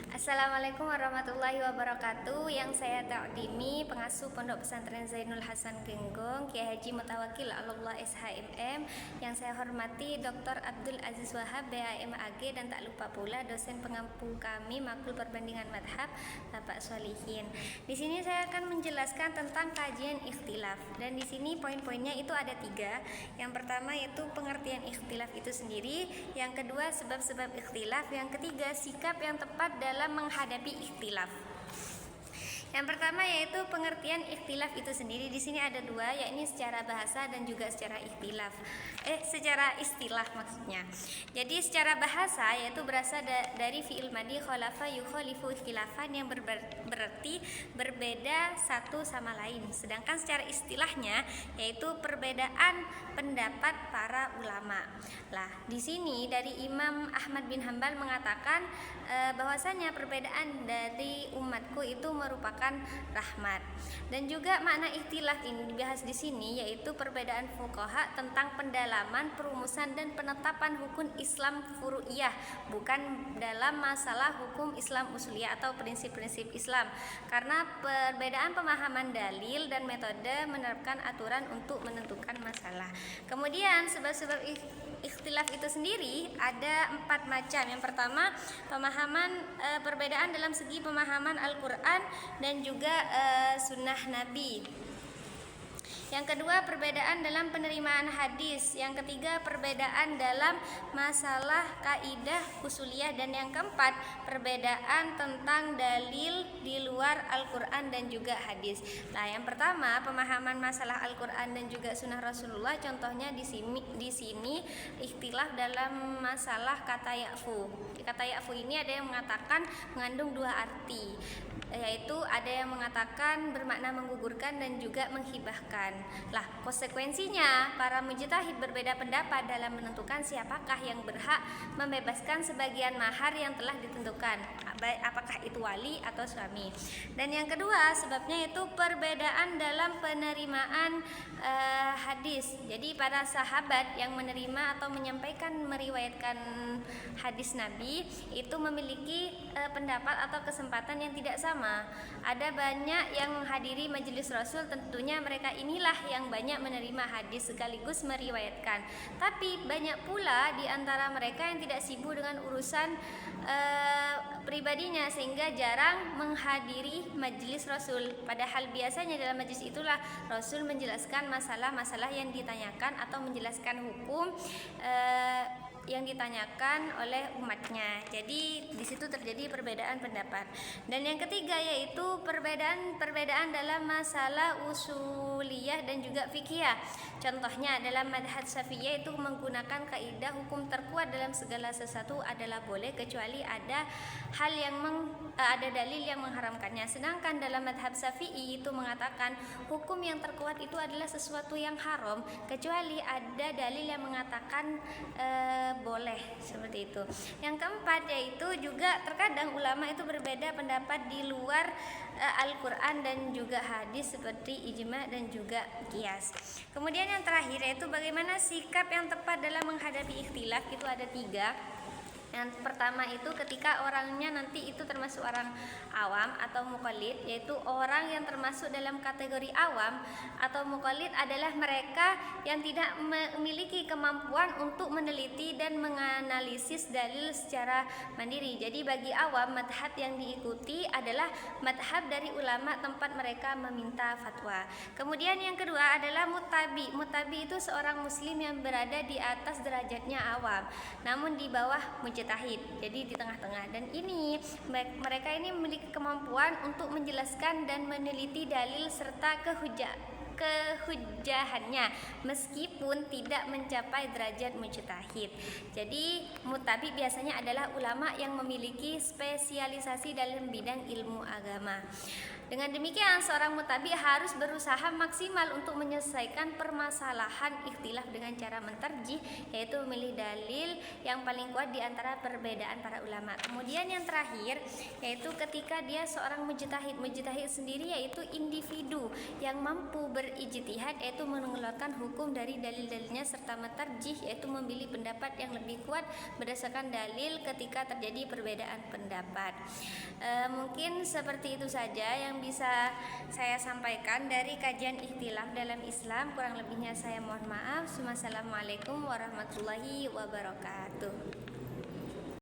Assalamualaikum warahmatullahi wabarakatuh. Yang saya takdimi pengasuh Pondok Pesantren Zainul Hasan Genggong, Kiai Haji Mutawakil Allah SHMM. Yang saya hormati Dr. Abdul Aziz Wahab BAM AG, dan tak lupa pula dosen pengampu kami Makul Perbandingan Madhab Bapak Solihin. Di sini saya akan menjelaskan tentang kajian ikhtilaf, dan di sini poin-poinnya itu ada 3. Yang pertama yaitu pengertian ikhtilaf itu sendiri, yang kedua sebab-sebab ikhtilaf, yang ketiga sikap yang tepat dalam menghadapi ikhtilaf. Yang pertama yaitu pengertian ikhtilaf itu sendiri. Di sini ada 2, yakni secara bahasa dan juga secara secara istilah maksudnya. Jadi secara bahasa yaitu berasal dari fi'il madhi khalafa yukhalifu ikhtilafan, yang berarti berbeda satu sama lain. Sedangkan secara istilahnya yaitu perbedaan pendapat para ulama. Lah, di sini dari Imam Ahmad bin Hambal mengatakan bahwasanya perbedaan dari umatku itu merupakan rahmat. Dan juga makna ikhtilaf ini dibahas di sini yaitu perbedaan fuqaha tentang pendalaman, perumusan dan penetapan hukum Islam furu'iyah, bukan dalam masalah hukum Islam usuliyah atau prinsip-prinsip Islam. Karena perbedaan pemahaman dalil dan metode menerapkan aturan untuk menentukan masalah. Kemudian sebab-sebab ikhtilaf itu sendiri ada 4 macam. Yang pertama, perbedaan dalam segi pemahaman Al-Quran dan juga sunnah Nabi. Yang kedua, perbedaan dalam penerimaan hadis. Yang ketiga, perbedaan dalam masalah kaidah usuliyah. Dan yang keempat, perbedaan tentang dalil di luar Al-Quran dan juga hadis. Nah, yang pertama, pemahaman masalah Al-Quran dan juga sunnah Rasulullah. Contohnya di sini ikhtilaf dalam masalah kata ya'fu. Kata ya'fu ini ada yang mengatakan mengandung 2 arti, yaitu ada yang mengatakan bermakna menggugurkan dan juga menghibahkan. Lah, konsekuensinya para mujtahid berbeda pendapat dalam menentukan siapakah yang berhak membebaskan sebagian mahar yang telah ditentukan, apakah itu wali atau suami. Dan yang kedua sebabnya itu perbedaan dalam penerimaan hadis. Jadi para sahabat yang menerima atau menyampaikan meriwayatkan hadis Nabi itu memiliki pendapat atau kesempatan yang tidak sama. Ada banyak yang menghadiri majelis Rasul, tentunya mereka inilah yang banyak menerima hadis sekaligus meriwayatkan. Tapi banyak pula di antara mereka yang tidak sibuk dengan urusan pribadinya sehingga jarang menghadiri majelis Rasul. Padahal biasanya dalam majelis itulah Rasul menjelaskan masalah-masalah yang ditanyakan atau menjelaskan hukum yang ditanyakan oleh umatnya. Jadi di situ terjadi perbedaan pendapat. Dan yang ketiga yaitu perbedaan dalam masalah usuliyah dan juga fikih. Contohnya dalam madhab Syafi'iyah itu menggunakan kaidah hukum terkuat dalam segala sesuatu adalah boleh kecuali ada hal yang ada dalil yang mengharamkannya. Sedangkan dalam madhab Syafi'i itu mengatakan hukum yang terkuat itu adalah sesuatu yang haram kecuali ada dalil yang mengatakan boleh, seperti itu. Yang keempat yaitu juga terkadang ulama itu berbeda pendapat di luar Al-Quran dan juga hadis seperti ijma dan juga qiyas. Kemudian yang terakhir yaitu bagaimana sikap yang tepat dalam menghadapi ikhtilaf. Itu ada 3. Yang pertama itu ketika orangnya nanti itu termasuk orang awam atau muqallid, yaitu orang yang termasuk dalam kategori awam atau muqallid adalah mereka yang tidak memiliki kemampuan untuk meneliti dan menganalisis dalil secara mandiri. Jadi bagi awam, madhab yang diikuti adalah madhab dari ulama tempat mereka meminta fatwa. Kemudian yang kedua adalah mutabi. Mutabi itu seorang muslim yang berada di atas derajatnya awam namun di bawah mujtahid, jadi di tengah-tengah. Dan ini mereka ini memiliki kemampuan untuk menjelaskan dan meneliti dalil serta kehujahannya meskipun tidak mencapai derajat mujtahid. Jadi mutabi biasanya adalah ulama yang memiliki spesialisasi dalam bidang ilmu agama. Dengan demikian seorang mutabi harus berusaha maksimal untuk menyelesaikan permasalahan ikhtilaf dengan cara mentarjih, yaitu memilih dalil yang paling kuat di antara perbedaan para ulama. Kemudian yang terakhir yaitu ketika dia seorang mujtahid. Mujtahid sendiri yaitu individu yang mampu berijtihad yaitu mengeluarkan hukum dari dalil-dalilnya serta mentarjih yaitu memilih pendapat yang lebih kuat berdasarkan dalil ketika terjadi perbedaan pendapat. Mungkin seperti itu saja yang bisa saya sampaikan dari kajian ikhtilaf dalam Islam. Kurang lebihnya saya mohon maaf. Wassalamualaikum warahmatullahi wabarakatuh.